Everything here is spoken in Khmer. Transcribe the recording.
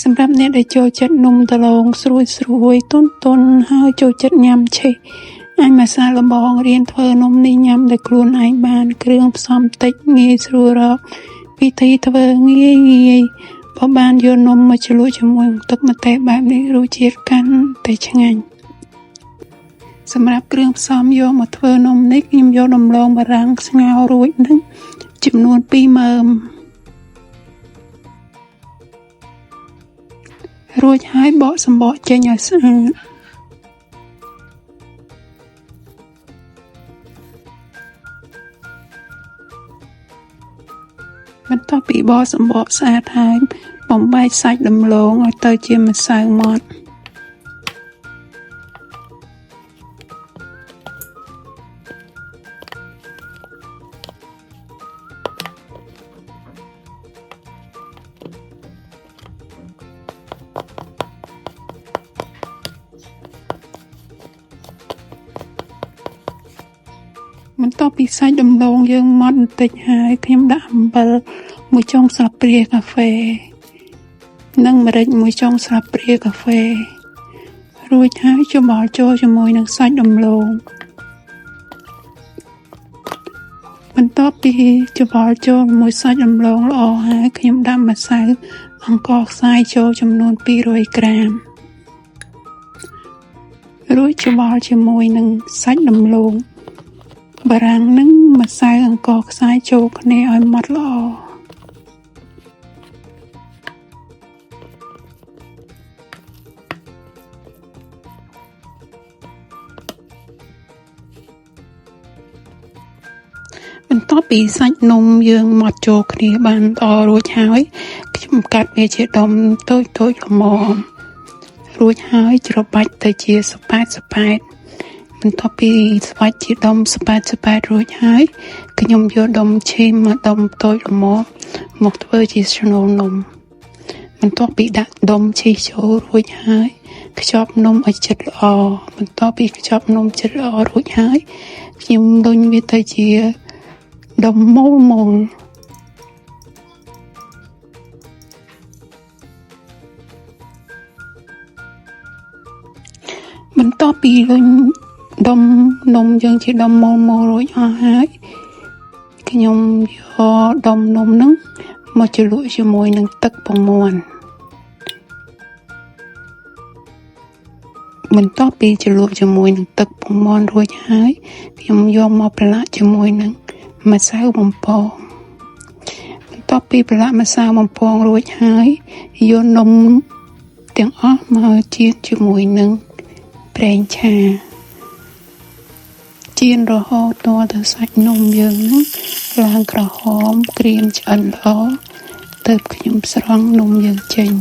សម្រាប់អ្នកដែលចូលចិត្តនំដលងស្រួយទន់ហើយចូលចិត្តញ៉ាំឆេះអាចមកសាកល្បងរៀនធ្វើនំនេះញ៉ាំដោយខ្លួនឯងបានគ្រឿងផ្សំតិចងាយស្រួលរកវិធីធ្វើងាយបើបានយកនំមកជ្រលក់ជាមួយទឹកម្ទេសបែបនេះរសជាតិកាន់តែឆ្ងាញ់សម្រាប់គ្រឿងផ្សំយកមកធ្វើនំនេះខ្ញុំយកដំឡូងបារាំងស្ងោររួចនឹងចំនួន2មើមរួចហើយបកសម្បកចេញឲ្យស្អាតបន្ទាប់ពីបកសម្បកស្អាតហើយបំបែកសាច់ដំឡូងឲ្យទៅជាម្សៅម៉ដ្ឋបន្ទាប់ពីសាច់ដំឡូងយើងម៉ដ្ឋបន្តិចហើយខ្ញុំដាក់អំបិល1ចុងស្លាបព្រាកាហ្វេនិងម្រេច1ចុងស្លាបព្រាកាហ្វេរួចហើយច្របល់ចូលជាមួយនឹងសាច់ដំឡូងបន្ទាប់ពីច្របល់ចូលជាមួយសាច់ដំឡូងល្អហើយខ្ញុំដាក់ម្សៅអង្ករខ្សាយចូលចំនួន200ក្រាមរួចច្របល់ជាមួយនឹងសាច់ដំឡូងបារាំងនិងម្សៅអង្ករខ្សាយចូលគ្នាឲ្យម៉ដ្ឋល្អបន្ទាប់ពីសាច់នំយើងម៉ដ្ឋចូលគ្នាបានល្អរួចហើយខ្ញុំកាត់វាជាដុំតូចល្មមរួចហើយច្របាច់ទៅជាសប៉ែតបន្ទាប់ពីស្វាច់ជាដុំសប៉ែតរួចហើយខ្ញុំយកដុំឈីមមកដុំតូចល្មមមកធ្វើជាស្នូលនំបន្ទាប់ពីដាក់ដុំឈីចូលរួចហើយខ្ចប់នំឲ្យជិតល្អបន្ទាប់ពីខ្ចប់នំជិតល្អរួចហើយខ្ញុំលុញវាទៅជាដុំមូលបន្ទាប់ពីលុញដុំនំយើងជាដុំមូលរួចអស់ហើយខ្ញុំយកដុំនំហ្នឹងមកជ្រលក់ជាមួយនឹងទឹកពងមាន់បន្ទាប់ពីជ្រលក់ជាមួយនឹងទឹកពងមាន់រួចហើយខ្ញុំយកមកប្រឡាក់ជាមួយនឹងម្សៅបំពងបន្ទាប់ពីប្រឡាក់ម្សៅបំពងរួចហើយយកនំទាំងអស់មកចៀនជាមួយនឹងប្រេងឆាចៀនរហូតដល់ទៅសាច់នំយើងនឹងឡើងក្រហមក្រៀមឆ្អិនល្អទើបខ្ញុំស្រង់នំយើងចេញ